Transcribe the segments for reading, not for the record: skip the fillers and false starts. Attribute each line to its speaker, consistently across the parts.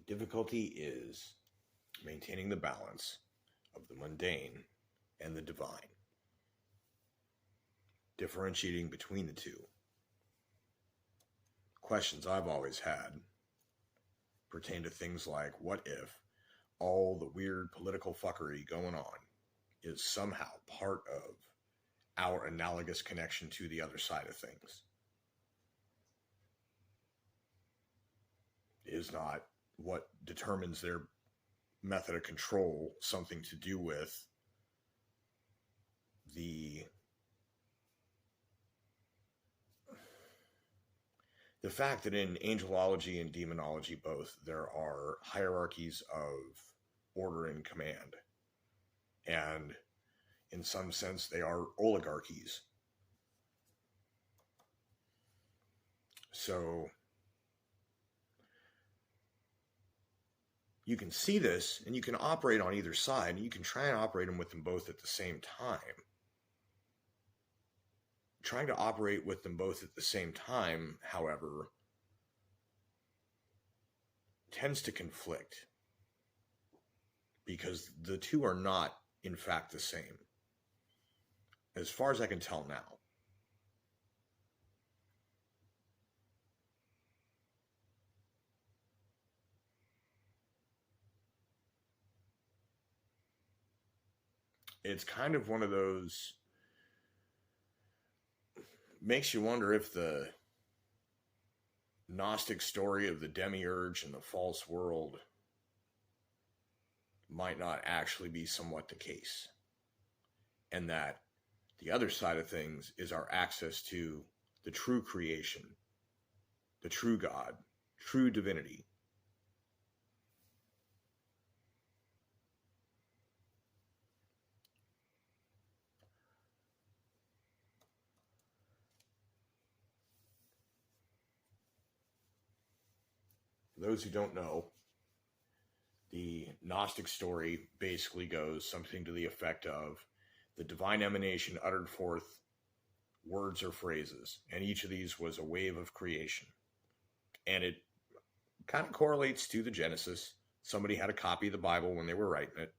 Speaker 1: Difficulty is maintaining the balance of the mundane and the divine, differentiating between the two. Questions I've always had pertain to things like, what if all the weird political fuckery going on is somehow part of our analogous connection to the other side of things? Is not what determines their method of control something to do with the fact that in angelology and demonology both, there are hierarchies of order and command. And in some sense, they are oligarchies. So you can see this, and you can operate on either side, and you can try and operate them with them both at the same time. Trying to operate with them both at the same time, however, tends to conflict, because the two are not, in fact, the same, as far as I can tell now. It's kind of one of those, makes you wonder if the Gnostic story of the demiurge and the false world might not actually be somewhat the case. And that the other side of things is our access to the true creation, the true God, true divinity. For those who don't know, the Gnostic story basically goes something to the effect of the divine emanation uttered forth words or phrases, and each of these was a wave of creation. And it kind of correlates to the Genesis. Somebody had a copy of the Bible when they were writing it.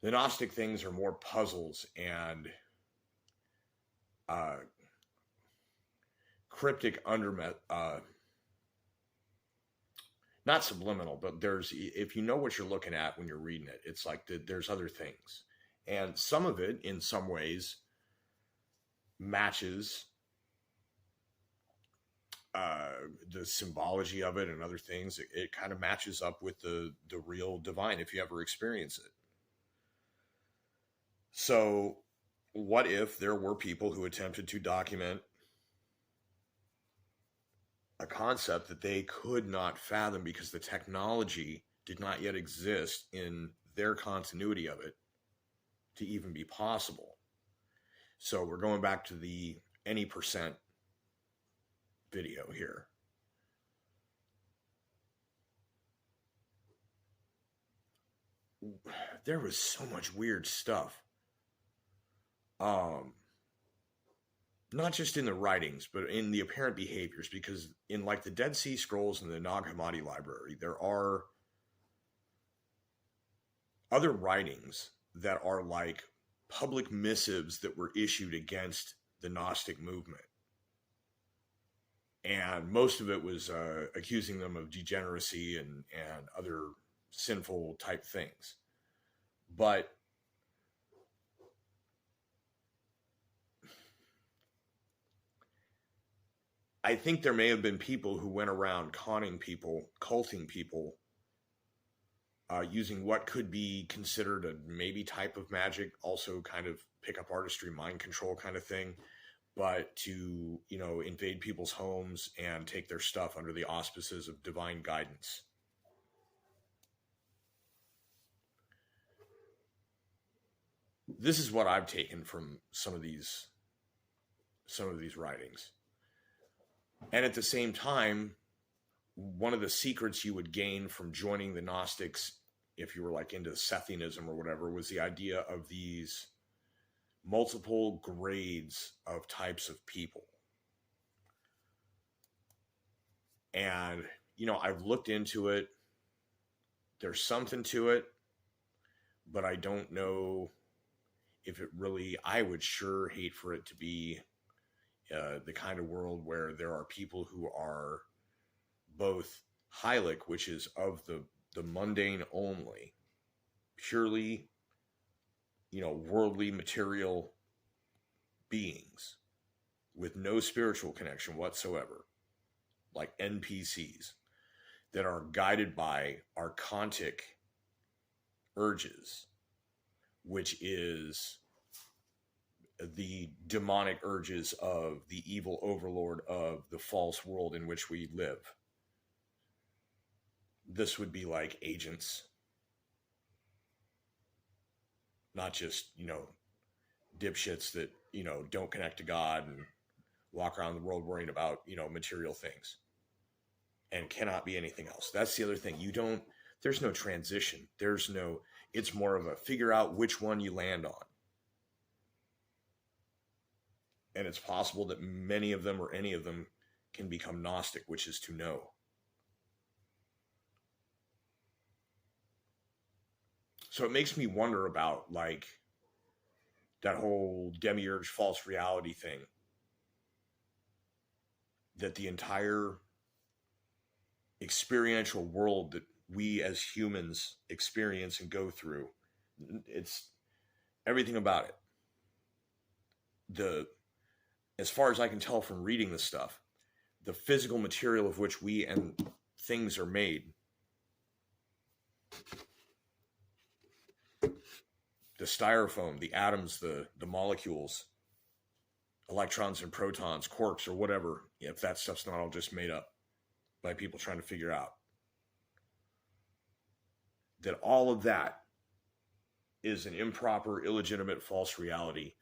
Speaker 1: The Gnostic things are more puzzles and cryptic not subliminal, but if you know what you're looking at when you're reading it, it's like there's other things. And some of it, in some ways, matches the symbology of it and other things. It kind of matches up with the real divine, if you ever experience it. So what if there were people who attempted to document a concept that they could not fathom because the technology did not yet exist in their continuity of it to even be possible? So we're going back to the any percent video here. There was so much weird stuff. Not just in the writings, but in the apparent behaviors, because in like the Dead Sea Scrolls and the Nag Hammadi library, there are other writings that are like public missives that were issued against the Gnostic movement. And most of it was accusing them of degeneracy and other sinful type things. But I think there may have been people who went around conning people, culting people, using what could be considered a maybe type of magic, also kind of pickup artistry, mind control kind of thing, but to, invade people's homes and take their stuff under the auspices of divine guidance. This is what I've taken from some of these writings. And at the same time, one of the secrets you would gain from joining the Gnostics, if you were like into Sethianism or whatever, was the idea of these multiple grades of types of people. And I've looked into it. There's something to it, but I don't know if it really, I would sure hate for it to be the kind of world where there are people who are both Hylic, which is of the mundane only, purely, worldly material beings with no spiritual connection whatsoever, like NPCs that are guided by archontic urges, which is the demonic urges of the evil overlord of the false world in which we live. This would be like agents, not just, dipshits that, don't connect to God and walk around the world worrying about, material things and cannot be anything else. That's the other thing. There's no transition. It's more of a figure out which one you land on. And it's possible that many of them or any of them can become Gnostic, which is to know. So it makes me wonder about like that whole demiurge false reality thing, that the entire experiential world that we as humans experience and go through, it's everything about it. As far as I can tell from reading this stuff, the physical material of which we and things are made, the styrofoam, the atoms, the molecules, electrons and protons, quarks, or whatever, if that stuff's not all just made up by people trying to figure out, that all of that is an improper, illegitimate, false reality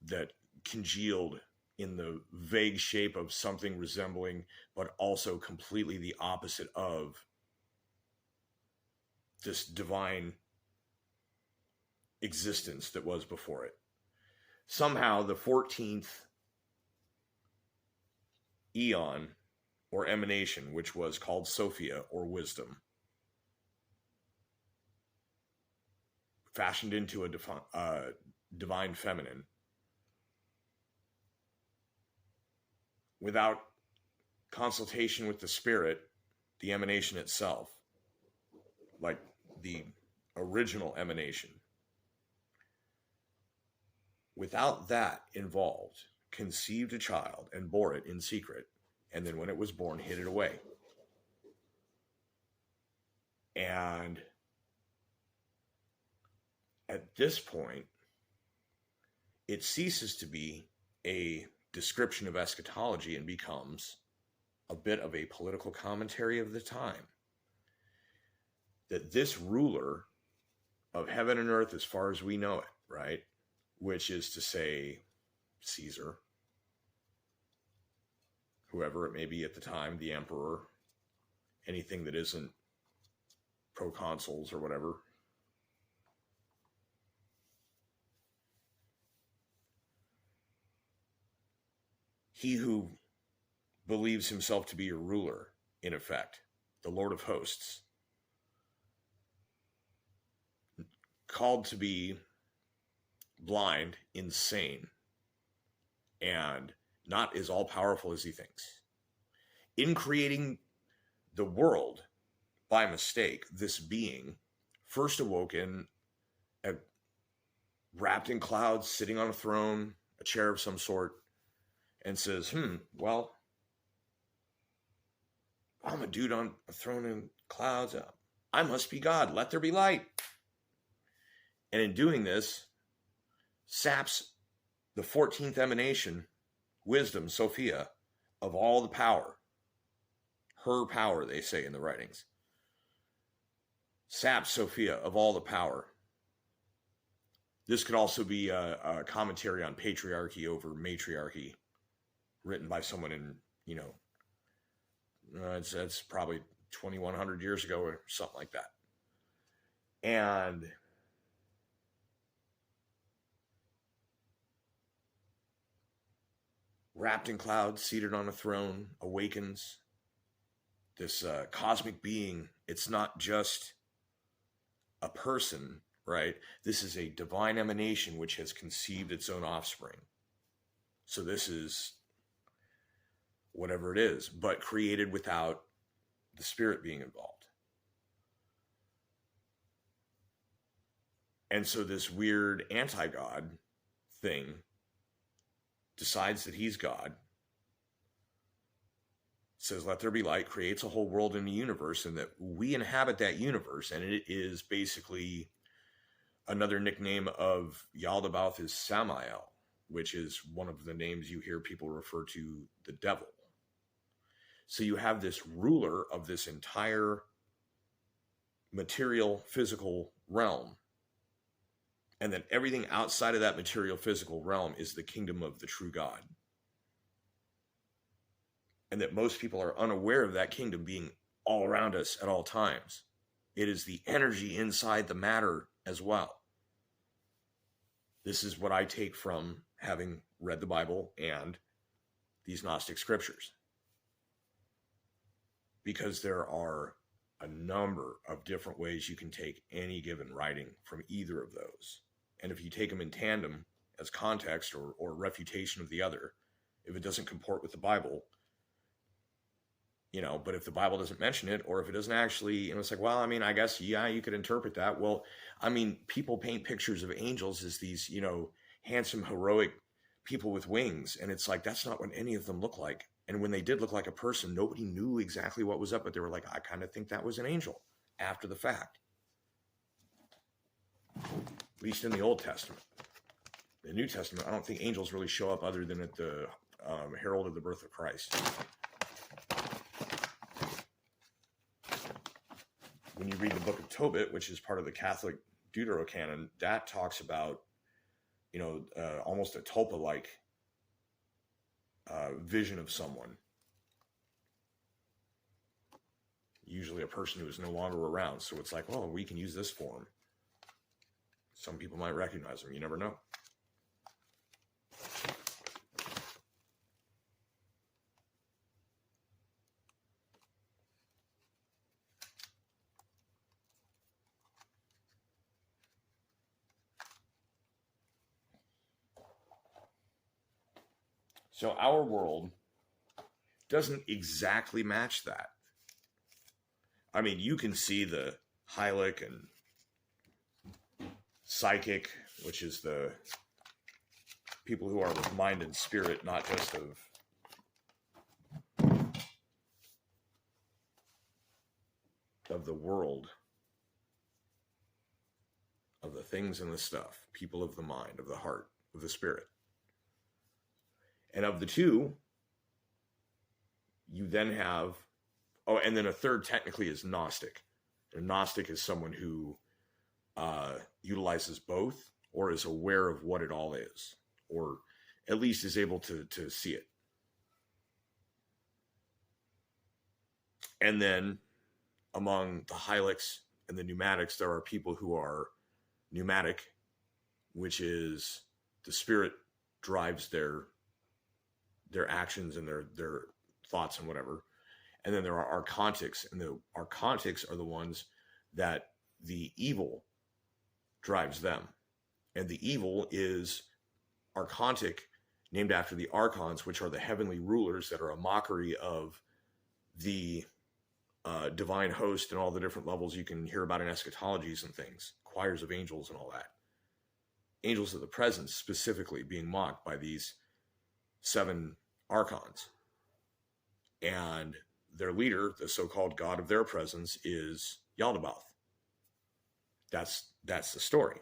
Speaker 1: that congealed in the vague shape of something resembling, but also completely the opposite of this divine existence that was before it. Somehow the 14th eon or emanation, which was called Sophia or wisdom, fashioned into a divine feminine, without consultation with the spirit, the emanation itself, like the original emanation, without that involved, conceived a child and bore it in secret, and then when it was born, hid it away. And at this point, it ceases to be a description of eschatology and becomes a bit of a political commentary of the time. That this ruler of heaven and earth, as far as we know it, right, which is to say Caesar, whoever it may be at the time, the emperor, anything that isn't proconsuls or whatever, he who believes himself to be a ruler, in effect, the Lord of hosts, called to be blind, insane, and not as all-powerful as he thinks. In creating the world by mistake, this being first awoke wrapped in clouds, sitting on a throne, a chair of some sort, and says, well, I'm a dude on a throne in clouds. I must be God. Let there be light. And in doing this, saps the 14th emanation, wisdom, Sophia, of all the power. Her power, they say in the writings. Saps Sophia of all the power. This could also be a commentary on patriarchy over matriarchy, written by someone in, it's probably 2,100 years ago or something like that. And wrapped in clouds, seated on a throne, awakens this cosmic being. It's not just a person, right? This is a divine emanation which has conceived its own offspring. So this is whatever it is, but created without the spirit being involved. And so this weird anti-God thing decides that he's God, says, let there be light, creates a whole world in the universe, and that we inhabit that universe. And it is basically another nickname of Yaldabaoth is Samael, which is one of the names you hear people refer to the devil. So you have this ruler of this entire material, physical realm. And then everything outside of that material, physical realm is the kingdom of the true God. And that most people are unaware of that kingdom being all around us at all times. It is the energy inside the matter as well. This is what I take from having read the Bible and these Gnostic scriptures. Because there are a number of different ways you can take any given writing from either of those. And if you take them in tandem as context or refutation of the other, if it doesn't comport with the Bible, but if the Bible doesn't mention it, or if it doesn't actually, it's like, well, I mean, I guess, yeah, you could interpret that. Well, I mean, people paint pictures of angels as these, handsome, heroic people with wings. And it's like, that's not what any of them look like. And when they did look like a person, nobody knew exactly what was up, but they were like, I kind of think that was an angel after the fact. At least in the Old Testament. The New Testament, I don't think angels really show up other than at the herald of the birth of Christ. When you read the book of Tobit, which is part of the Catholic Deuterocanon, that talks about, almost a tulpa-like vision of someone. Usually a person who is no longer around. So it's like, oh, we can use this form. Some people might recognize them. You never know. So our world doesn't exactly match that. I mean, you can see the Hylic and psychic, which is the people who are with mind and spirit, not just of the world, of the things and the stuff, people of the mind, of the heart, of the spirit. And of the two, you then have, and then a third technically is Gnostic. A Gnostic is someone who utilizes both, or is aware of what it all is, or at least is able to see it. And then among the Hylics and the Pneumatics, there are people who are pneumatic, which is the spirit drives their actions and their thoughts and whatever. And then there are Archontics, and the Archontics are the ones that the evil drives them. And the evil is Archontic, named after the Archons, which are the heavenly rulers that are a mockery of the divine host and all the different levels you can hear about in eschatologies and things, choirs of angels and all that. Angels of the presence specifically being mocked by these 7 archons. And their leader, the so-called god of their presence, is Yaldabaoth. That's the story.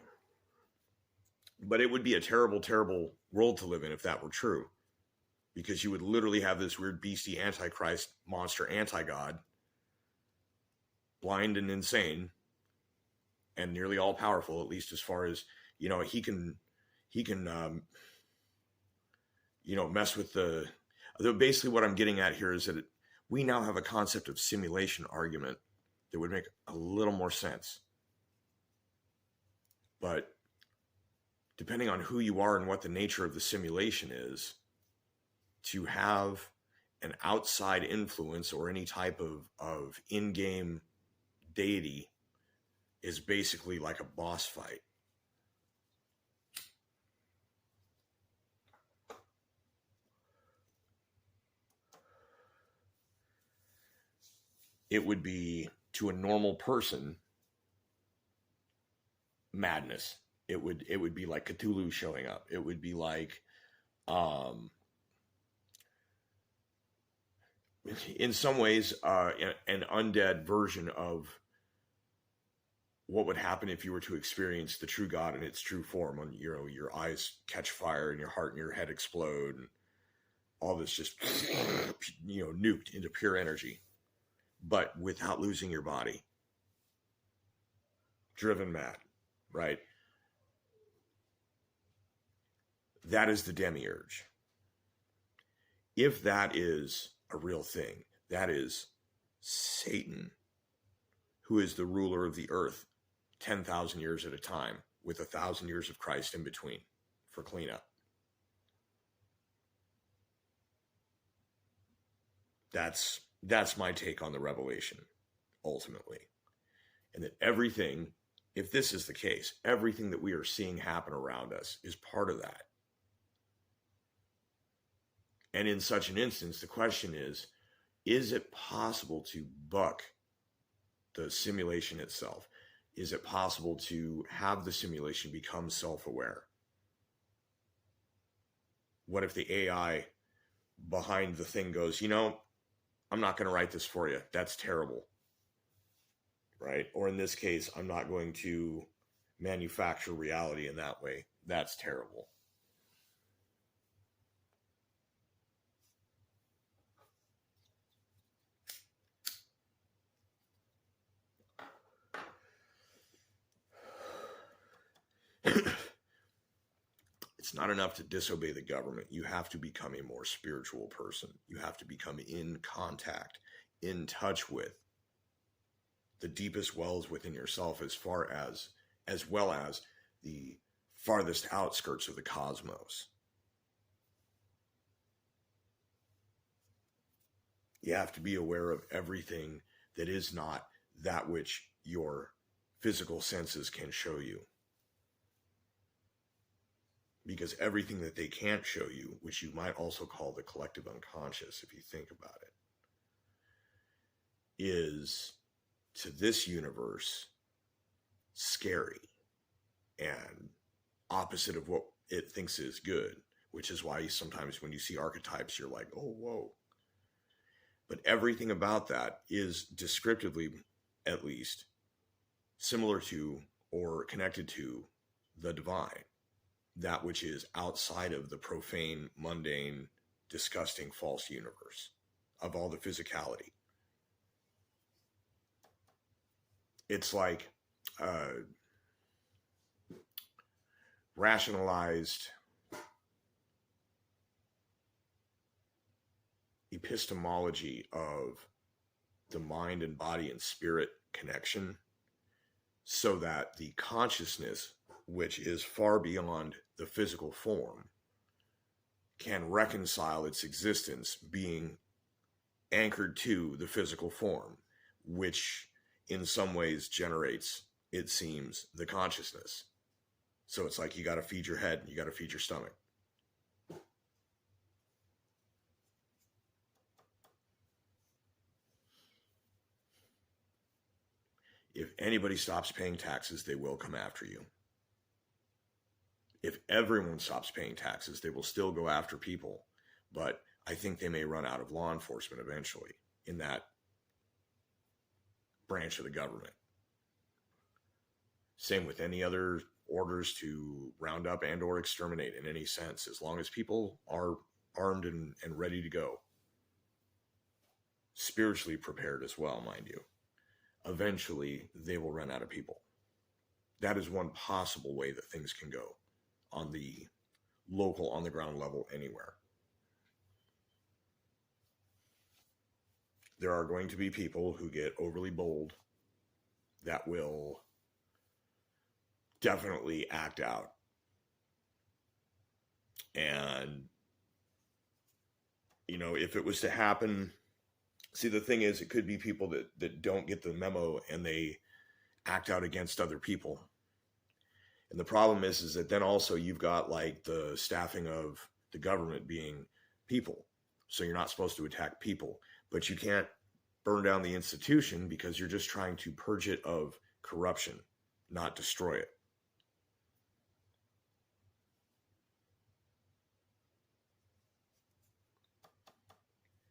Speaker 1: But it would be a terrible, terrible world to live in if that were true. Because you would literally have this weird beastie antichrist monster anti-god, blind and insane, and nearly all powerful, at least as far as, he can mess with basically what I'm getting at here is that we now have a concept of simulation argument that would make a little more sense. But depending on who you are and what the nature of the simulation is, to have an outside influence or any type of in-game deity is basically like a boss fight. It would be, to a normal person, madness. It would be like Cthulhu showing up. It would be like, in some ways, an undead version of what would happen if you were to experience the true God in its true form. When your eyes catch fire and your heart and your head explode, and all this just nuked into pure energy, but without losing your body. Driven mad, right? That is the demiurge. If that is a real thing, that is Satan, who is the ruler of the earth 10,000 years at a time, with 1,000 years of Christ in between for cleanup. That's my take on the revelation, ultimately. And that everything, if this is the case, everything that we are seeing happen around us is part of that. And in such an instance, the question is it possible to buck the simulation itself? Is it possible to have the simulation become self-aware? What if the AI behind the thing goes, I'm not going to write this for you. That's terrible. Right? Or in this case, I'm not going to manufacture reality in that way. That's terrible. It's not enough to disobey the government. You have to become a more spiritual person. You have to become in contact, in touch with the deepest wells within yourself, as well as the farthest outskirts of the cosmos. You have to be aware of everything that is not that which your physical senses can show you. Because everything that they can't show you, which you might also call the collective unconscious, if you think about it, is, to this universe, scary and opposite of what it thinks is good, which is why sometimes when you see archetypes, you're like, oh, whoa. But everything about that is descriptively, at least, similar to or connected to the divine. That which is outside of the profane, mundane, disgusting, false universe of all the physicality. It's like rationalized epistemology of the mind and body and spirit connection, so that the consciousness, which is far beyond the physical form, can reconcile its existence being anchored to the physical form, which in some ways generates, it seems, the consciousness. So it's like you got to feed your head and you got to feed your stomach. If anybody stops paying taxes, they will come after you. If everyone stops paying taxes, they will still go after people. But I think they may run out of law enforcement eventually in that branch of the government. Same with any other orders to round up and or exterminate in any sense. As long as people are armed and ready to go. Spiritually prepared as well, mind you. Eventually, they will run out of people. That is one possible way that things can go on the local, on the ground level, anywhere. There are going to be people who get overly bold that will definitely act out. And if it was to happen, see, the thing is, it could be people that don't get the memo and they act out against other people. And the problem is that then also you've got like the staffing of the government being people. So you're not supposed to attack people, but you can't burn down the institution because you're just trying to purge it of corruption, not destroy it.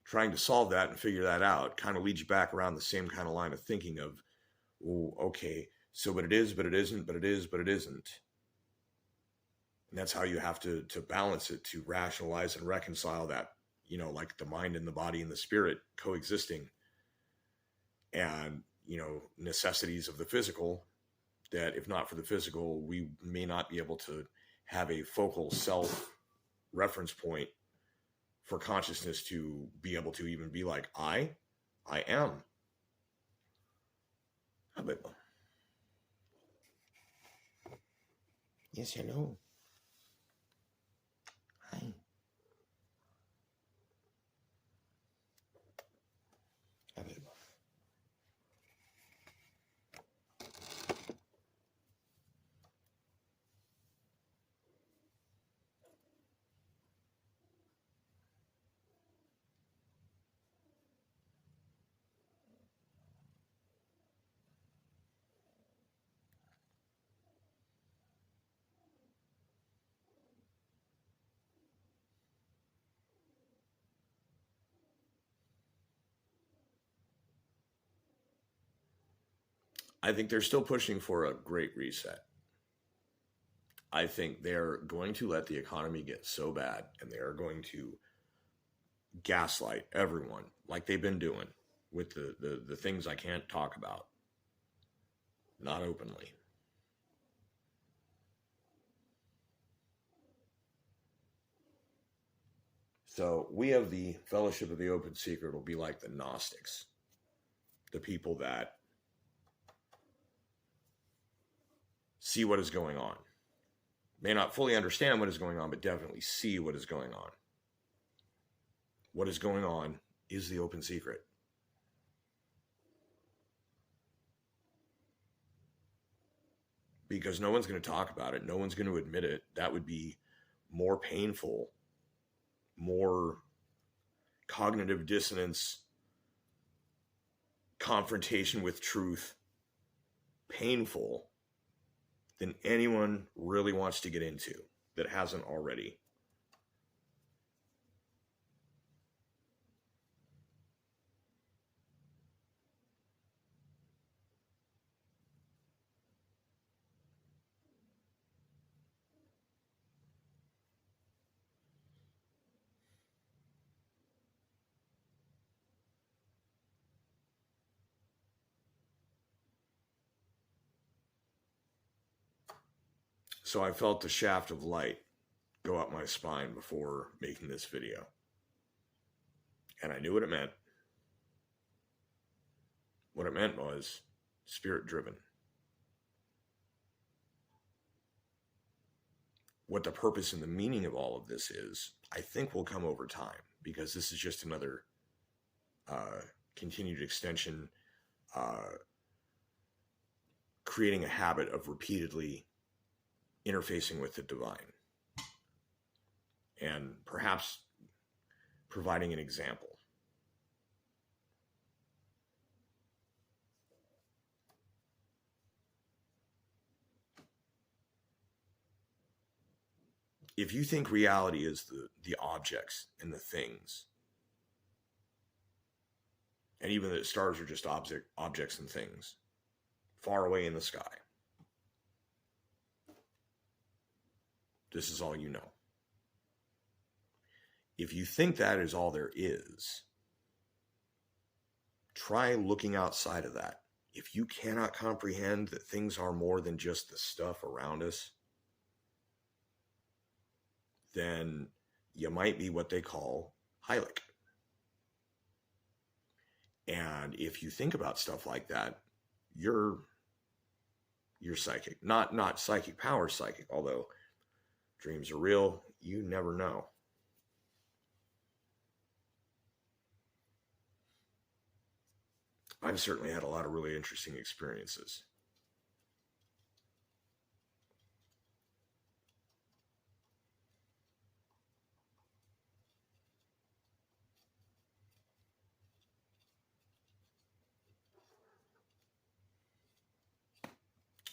Speaker 1: Trying to solve that and figure that out kind of leads you back around the same kind of line of thinking of, oh, okay, so but it is, but it isn't, but it is, but it isn't. And that's how you have to balance it, to rationalize and reconcile that, like the mind and the body and the spirit coexisting, and, necessities of the physical, that if not for the physical, we may not be able to have a focal self reference point for consciousness to be able to even be like, I am. Yes, hello. Hi. I think they're still pushing for a great reset. I think they're going to let the economy get so bad, and they are going to gaslight everyone like they've been doing with the things I can't talk about, not openly. So we have the Fellowship of the Open Secret will be like the Gnostics, the people that see what is going on. May not fully understand what is going on, but definitely see what is going on. What is going on is the open secret. Because no one's going to talk about it. No one's going to admit it. That would be more painful, more cognitive dissonance, confrontation with truth, painful than anyone really wants to get into that hasn't already. So I felt the shaft of light go up my spine before making this video. And I knew what it meant. What it meant was spirit driven. What the purpose and the meaning of all of this is, I think will come over time, because this is just another continued extension, creating a habit of repeatedly interfacing with the divine, and perhaps providing an example. If you think reality is the objects and the things, and even that stars are just objects and things far away in the sky, this is all you know. If you think that is all there is, try looking outside of that. If you cannot comprehend that things are more than just the stuff around us, then you might be what they call Heilig. And if you think about stuff like that, you're psychic. Not psychic power psychic, although dreams are real, you never know. I've certainly had a lot of really interesting experiences.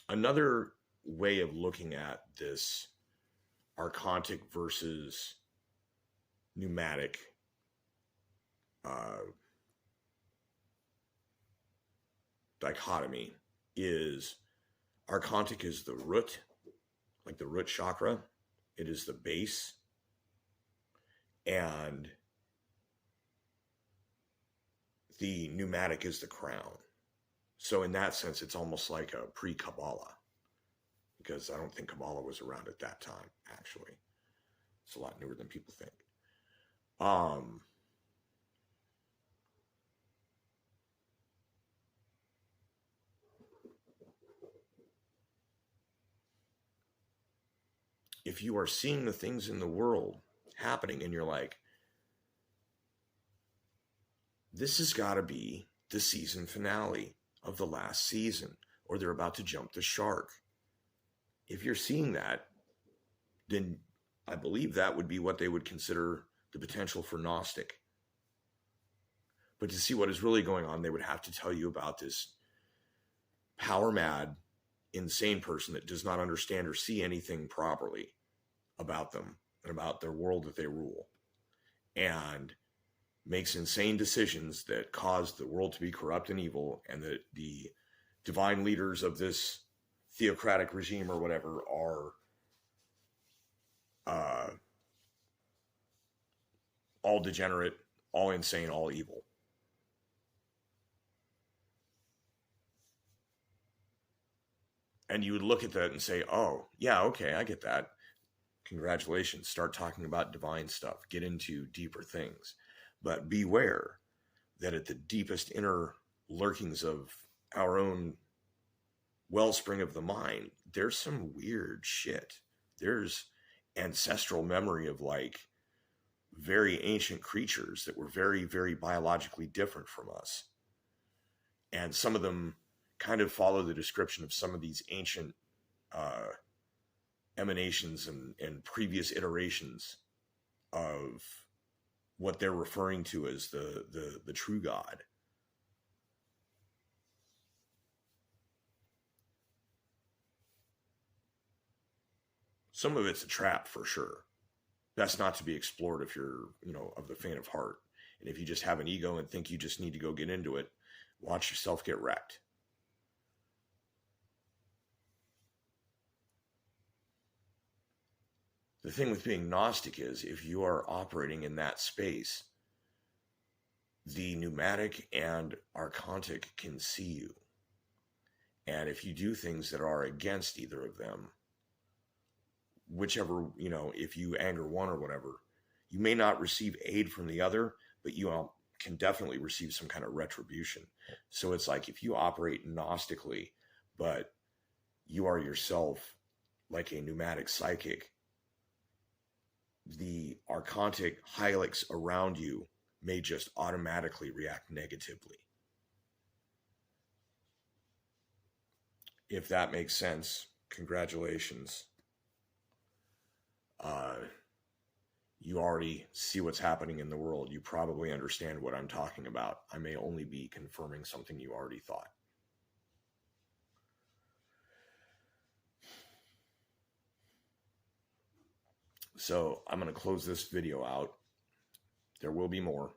Speaker 1: Another way of looking at this archontic versus pneumatic uh, dichotomy is archontic is the root, like the root chakra. It is the base. And the pneumatic is the crown. So in that sense, it's almost like a pre-Kabbalah, because I don't think Kabbalah was around at that time, actually. It's a lot newer than people think. If you are seeing the things in the world happening and you're like, this has got to be the season finale of the last season, or they're about to jump the shark. If you're seeing that, then I believe that would be what they would consider the potential for Gnostic. But to see what is really going on, they would have to tell you about this power mad, insane person that does not understand or see anything properly about them and about their world that they rule, and makes insane decisions that cause the world to be corrupt and evil, and that the divine leaders of this theocratic regime or whatever are all degenerate, all insane, all evil. And you would look at that and say, oh, yeah, okay, I get that. Congratulations. Start talking about divine stuff. Get into deeper things. But beware that at the deepest inner lurkings of our own wellspring of the mind, there's some weird shit. There's ancestral memory of like very ancient creatures that were very, very biologically different from us. And some of them kind of follow the description of some of these ancient emanations and previous iterations of what they're referring to as the true God. Some of it's a trap for sure. That's not to be explored if you're, of the faint of heart. And if you just have an ego and think you just need to go get into it, watch yourself get wrecked. The thing with being Gnostic is if you are operating in that space, the pneumatic and archontic can see you. And if you do things that are against either of them, whichever, if you anger one or whatever, you may not receive aid from the other, but you can definitely receive some kind of retribution. So it's like if you operate Gnostically, but you are yourself like a pneumatic psychic, the archontic helix around you may just automatically react negatively. If that makes sense, congratulations. You already see what's happening in the world. You probably understand what I'm talking about. I may only be confirming something you already thought. So I'm going to close this video out. There will be more.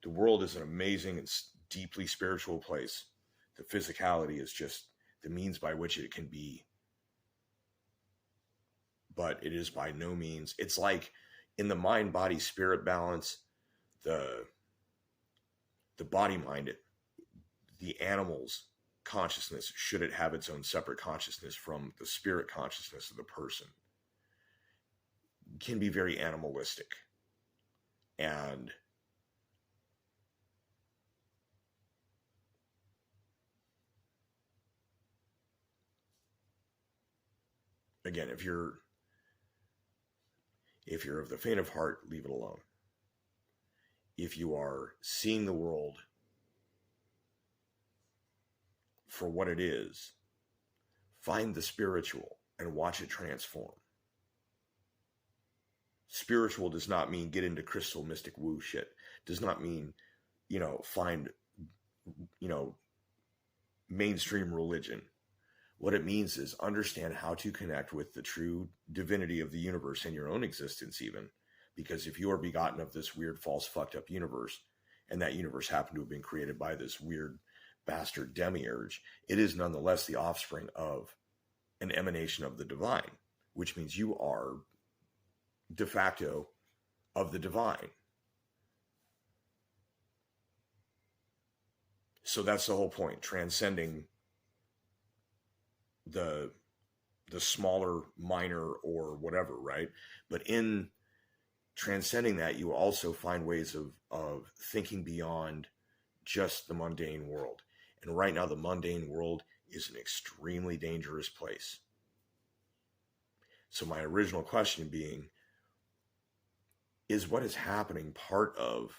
Speaker 1: The world is an amazing and deeply spiritual place. The physicality is just the means by which it can be. But it is by no means. It's like in the mind-body-spirit balance, the body-mind, the animal's consciousness, should it have its own separate consciousness from the spirit consciousness of the person, can be very animalistic. And again, if you're of the faint of heart, leave it alone. if you are seeing the world for what it is, find the spiritual and watch it transform. Spiritual does not mean get into crystal mystic woo shit. Does not mean, find, mainstream religion. What it means is understand how to connect with the true divinity of the universe and your own existence even. Because if you are begotten of this weird, false, fucked up universe, and that universe happened to have been created by this weird bastard demiurge, it is nonetheless the offspring of an emanation of the divine, which means you are de facto of the divine. So that's the whole point, transcending the smaller, minor, or whatever, right? But in transcending that, you also find ways of thinking beyond just the mundane world. And right now, the mundane world is an extremely dangerous place. So my original question being, is what is happening part of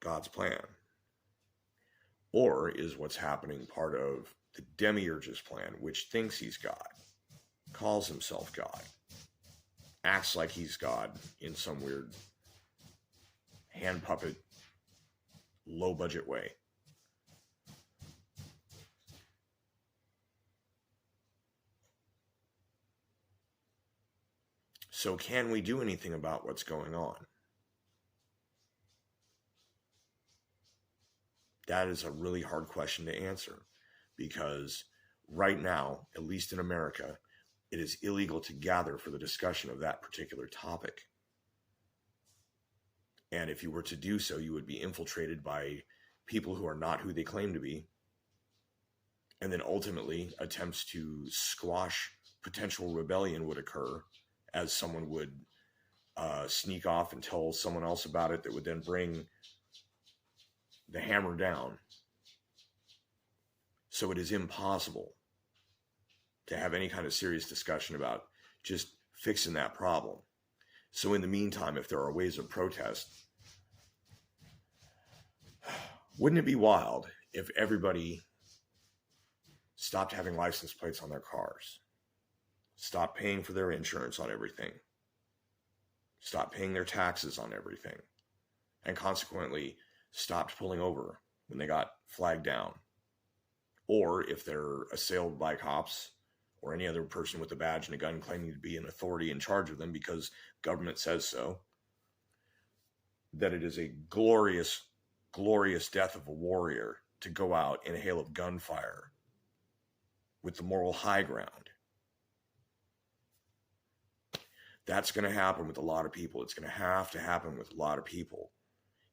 Speaker 1: God's plan? Or is what's happening part of the demiurge's plan, which thinks he's God, calls himself God, acts like he's God in some weird hand puppet, low budget way? So can we do anything about what's going on? That is a really hard question to answer, because right now, at least in America, it is illegal to gather for the discussion of that particular topic. And if you were to do so, you would be infiltrated by people who are not who they claim to be. And then ultimately, attempts to squash potential rebellion would occur, as someone would sneak off and tell someone else about it that would then bring the hammer down. So it is impossible to have any kind of serious discussion about just fixing that problem. So in the meantime, if there are ways of protest, wouldn't it be wild if everybody stopped having license plates on their cars, stopped paying for their insurance on everything, stopped paying their taxes on everything, and consequently stopped pulling over when they got flagged down? Or if they're assailed by cops or any other person with a badge and a gun claiming to be an authority in charge of them because government says so, that it is a glorious, glorious death of a warrior to go out in a hail of gunfire with the moral high ground. That's going to happen with a lot of people. It's going to have to happen with a lot of people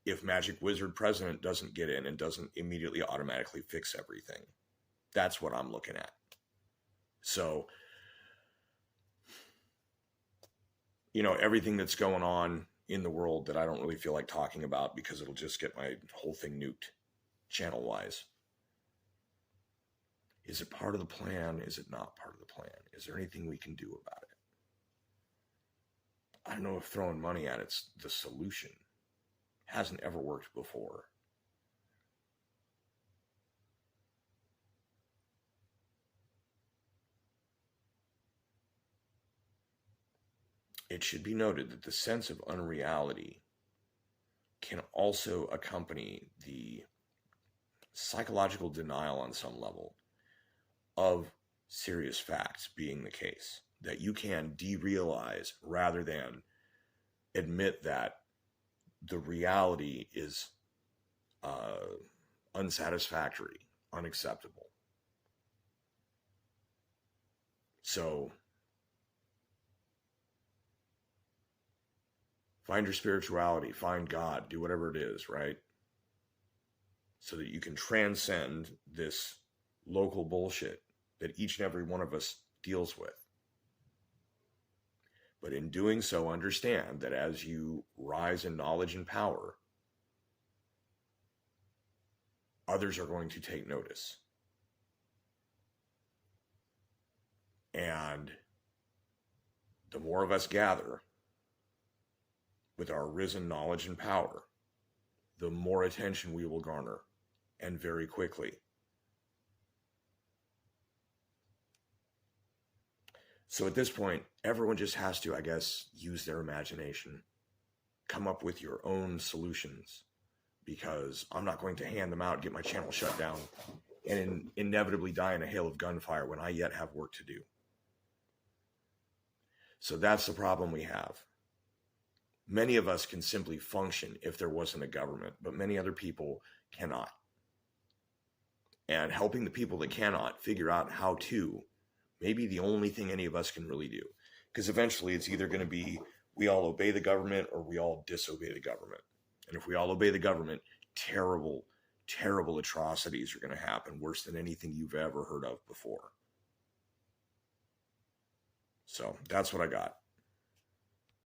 Speaker 1: if Magic Wizard President doesn't get in and doesn't immediately automatically fix everything. That's what I'm looking at. So, everything that's going on in the world that I don't really feel like talking about because it'll just get my whole thing nuked channel-wise. Is it part of the plan? Is it not part of the plan? Is there anything we can do about it? I don't know if throwing money at it's the solution. Hasn't ever worked before. It should be noted that the sense of unreality can also accompany the psychological denial on some level of serious facts being the case. That you can derealize rather than admit that the reality is unsatisfactory, unacceptable. So find your spirituality, find God, do whatever it is, right? So that you can transcend this local bullshit that each and every one of us deals with. But in doing so, understand that as you rise in knowledge and power, others are going to take notice. And the more of us gather, with our risen knowledge and power, the more attention we will garner, and very quickly. So at this point, everyone just has to, I guess, use their imagination, come up with your own solutions, because I'm not going to hand them out, get my channel shut down, and inevitably die in a hail of gunfire when I yet have work to do. So that's the problem we have. Many of us can simply function if there wasn't a government, but many other people cannot. And helping the people that cannot figure out how to may be the only thing any of us can really do. Because eventually it's either going to be we all obey the government or we all disobey the government. And if we all obey the government, terrible, terrible atrocities are going to happen, worse than anything you've ever heard of before. So that's what I got.